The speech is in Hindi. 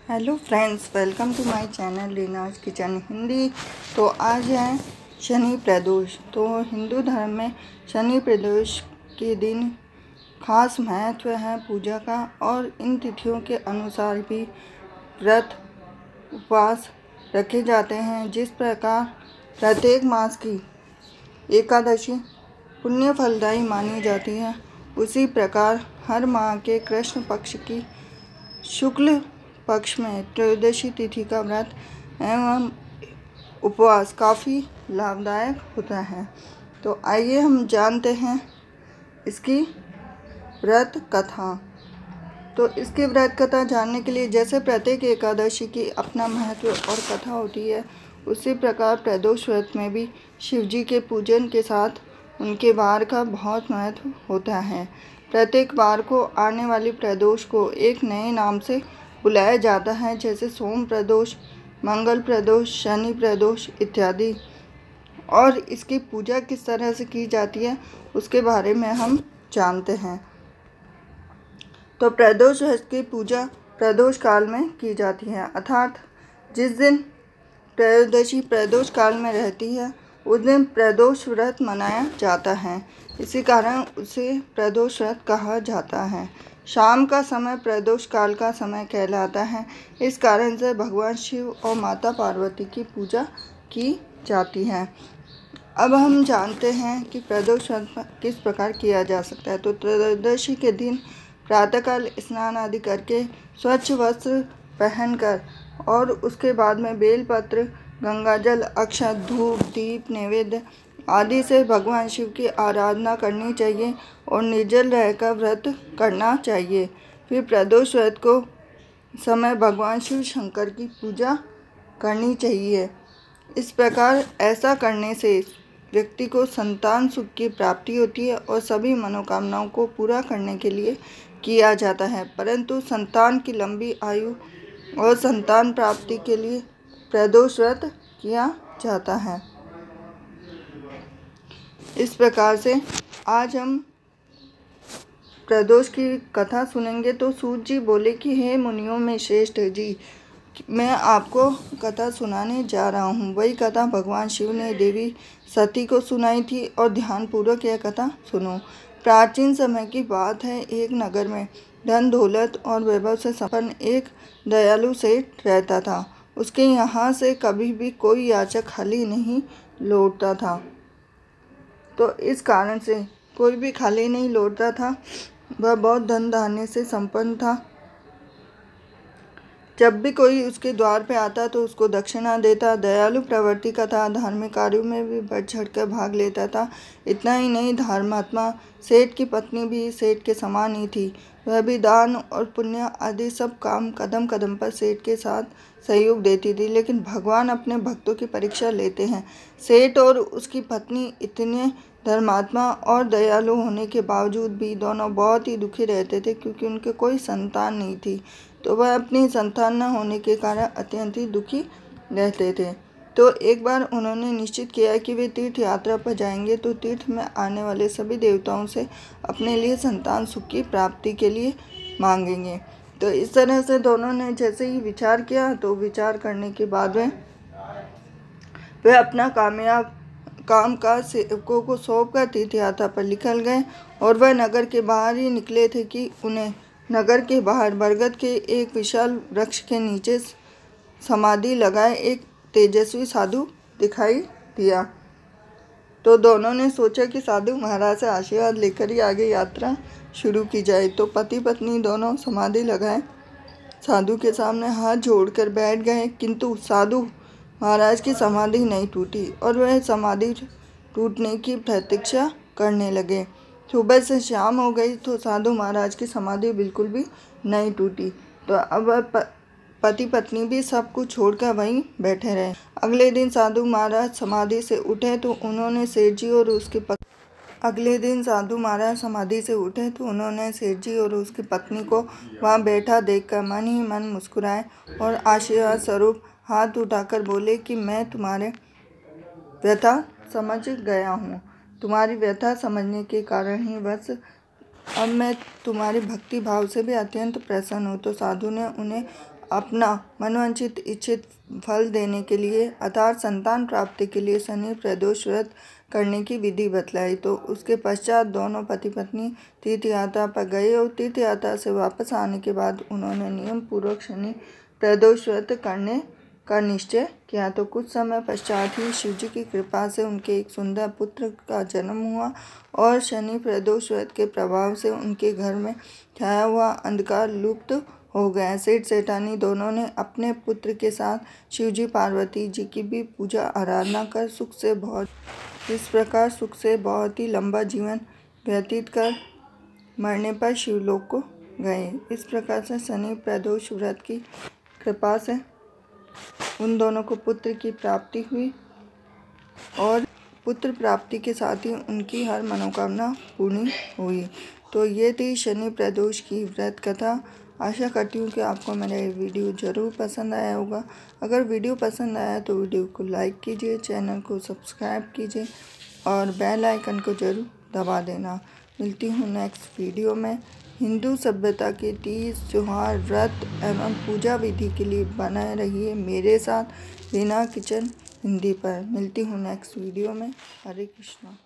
Hello friends, welcome to my channel Leena's kitchen Hindi. तो आज है शनि प्रदोष। तो हिंदू धर्म में शनि प्रदोष के दिन खास महत्व है पूजा का, और इन तिथियों के अनुसार भी व्रत उपवास रखे जाते हैं। जिस प्रकार प्रत्येक मास की एकादशी पुण्य फलदायी मानी जाती है, उसी प्रकार हर माह के कृष्ण पक्ष की शुक्ल पक्ष में त्रयोदशी तिथि का व्रत एवं उपवास काफ़ी लाभदायक होता है। तो आइए हम जानते हैं इसकी व्रत कथा। तो इसकी व्रत कथा जानने के लिए, जैसे प्रत्येक एकादशी की अपना महत्व और कथा होती है, उसी प्रकार प्रदोष व्रत में भी शिवजी के पूजन के साथ उनके वार का बहुत महत्व होता है। प्रत्येक वार को आने वाली प्रदोष को एक नए नाम से बुलाया जाता है, जैसे सोम प्रदोष, मंगल प्रदोष, शनि प्रदोष इत्यादि। और इसकी पूजा किस तरह से की जाती है उसके बारे में हम जानते हैं। तो प्रदोष की पूजा प्रदोष काल में की जाती है, अर्थात जिस दिन त्रयोदशी प्रदोष काल में रहती है उस दिन प्रदोष व्रत मनाया जाता है। इसी कारण उसे प्रदोष व्रत कहा जाता है। शाम का समय प्रदोष काल का समय कहलाता है। इस कारण से भगवान शिव और माता पार्वती की पूजा की जाती है। अब हम जानते हैं कि प्रदोष व्रत किस प्रकार किया जा सकता है। तो त्रयोदशी के दिन प्रातःकाल स्नान आदि करके स्वच्छ वस्त्र पहनकर और उसके बाद में बेलपत्र, गंगाजल, अक्षत, धूप, दीप, नैवेद्य आदि से भगवान शिव की आराधना करनी चाहिए और निर्जल रहकर व्रत करना चाहिए। फिर प्रदोष व्रत को समय भगवान शिव शंकर की पूजा करनी चाहिए। इस प्रकार ऐसा करने से व्यक्ति को संतान सुख की प्राप्ति होती है और सभी मनोकामनाओं को पूरा करने के लिए किया जाता है। परंतु संतान की लंबी आयु और संतान प्राप्ति के लिए प्रदोष व्रत किया जाता है। इस प्रकार से आज हम प्रदोष की कथा सुनेंगे। तो सूत जी बोले कि हे मुनियों में श्रेष्ठ जी, मैं आपको कथा सुनाने जा रहा हूँ। वही कथा भगवान शिव ने देवी सती को सुनाई थी, और ध्यानपूर्वक यह कथा सुनो। प्राचीन समय की बात है। एक नगर में धन दौलत और वैभव से संपन्न एक दयालु सेठ रहता था। उसके यहाँ से कभी भी कोई याचक खाली नहीं लौटता था। तो इस कारण से कोई भी खाली नहीं लौटता था। वह बहुत धन धान्य से संपन्न था। जब भी कोई उसके द्वार पे आता तो उसको दक्षिणा देता। दयालु प्रवृत्ति का था, धार्मिक कार्यों में भी बढ़ चढ़ कर भाग लेता था। इतना ही नहीं, धर्मात्मा सेठ की पत्नी भी सेठ के समान ही थी। वह भी दान और पुण्य आदि सब काम कदम कदम पर सेठ के साथ सहयोग देती थी। लेकिन भगवान अपने भक्तों की परीक्षा लेते हैं। सेठ और उसकी पत्नी इतने धर्मात्मा और दयालु होने के बावजूद भी दोनों बहुत ही दुखी रहते थे, क्योंकि उनके कोई संतान नहीं थी। तो वह अपनी संतान न होने के कारण अत्यंत ही दुखी रहते थे। तो एक बार उन्होंने निश्चित किया कि वे तीर्थ यात्रा पर जाएंगे, तो तीर्थ में आने वाले सभी देवताओं से अपने लिए संतान सुख की प्राप्ति के लिए मांगेंगे। तो इस तरह से दोनों ने जैसे ही विचार किया, तो विचार करने के बाद वे अपना काम काज सेवकों को सौंप कर तीर्थ यात्रा पर निकल गए। और वह नगर के बाहर ही निकले थे कि उन्हें नगर के बाहर बरगद के एक विशाल वृक्ष के नीचे समाधि लगाए एक तेजस्वी साधु दिखाई दिया। तो दोनों ने सोचा कि साधु महाराज से आशीर्वाद लेकर ही आगे यात्रा शुरू की जाए। तो पति पत्नी दोनों समाधि लगाए साधु के सामने हाथ जोड़कर बैठ गए, किंतु साधु महाराज की समाधि नहीं टूटी और वह समाधि टूटने की प्रतीक्षा करने लगे। सुबह से शाम हो गई तो साधु महाराज की समाधि बिल्कुल भी नहीं टूटी। तो अब पति पत्नी भी सब कुछ छोड़कर वहीं बैठे रहे। अगले दिन साधु महाराज समाधि से उठे तो उन्होंने सेठ जी और उसकी पत्नी को वहाँ बैठा देखकर मन ही मन मुस्कुराए और आशीर्वाद स्वरूप हाथ उठाकर बोले कि मैं तुम्हारे व्यथा समझ गया हूँ। तुम्हारी व्यथा समझने के कारण ही बस अब मैं तुम्हारी भक्ति भाव से भी अत्यंत प्रसन्न हूँ। तो साधु ने उन्हें अपना मनोवांछित इच्छित फल देने के लिए अर्थात संतान प्राप्ति के लिए शनि प्रदोष व्रत करने की विधि बतलाई। तो उसके पश्चात दोनों पति पत्नी तीर्थ यात्रा पर गए और तीर्थ यात्रा से वापस आने के बाद उन्होंने नियम पूर्वक शनि प्रदोष व्रत करने का निश्चय किया। तो कुछ समय पश्चात ही शिवजी की कृपा से उनके एक सुंदर पुत्र का जन्म हुआ और शनि प्रदोष व्रत के प्रभाव से उनके घर में छाया हुआ अंधकार लुप्त हो गया। सेठ सेठानी दोनों ने अपने पुत्र के साथ शिवजी पार्वती जी की भी पूजा आराधना कर इस प्रकार सुख से बहुत ही लंबा जीवन व्यतीत कर मरने पर शिवलोक को गए। इस प्रकार से शनि प्रदोष व्रत की कृपा से उन दोनों को पुत्र की प्राप्ति हुई और पुत्र प्राप्ति के साथ ही उनकी हर मनोकामना पूर्ण हुई। तो ये थी शनि प्रदोष की व्रत कथा। आशा करती हूँ कि आपको मेरा ये वीडियो ज़रूर पसंद आया होगा। अगर वीडियो पसंद आया तो वीडियो को लाइक कीजिए, चैनल को सब्सक्राइब कीजिए और बेल आइकन को ज़रूर दबा देना। मिलती हूँ नेक्स्ट वीडियो में। हिंदू सभ्यता के तीज, त्योहार, व्रत एवं पूजा विधि के लिए बने रहिए मेरे साथ रीना किचन हिंदी पर। मिलती हूँ नेक्स्ट वीडियो में। हरे कृष्णा।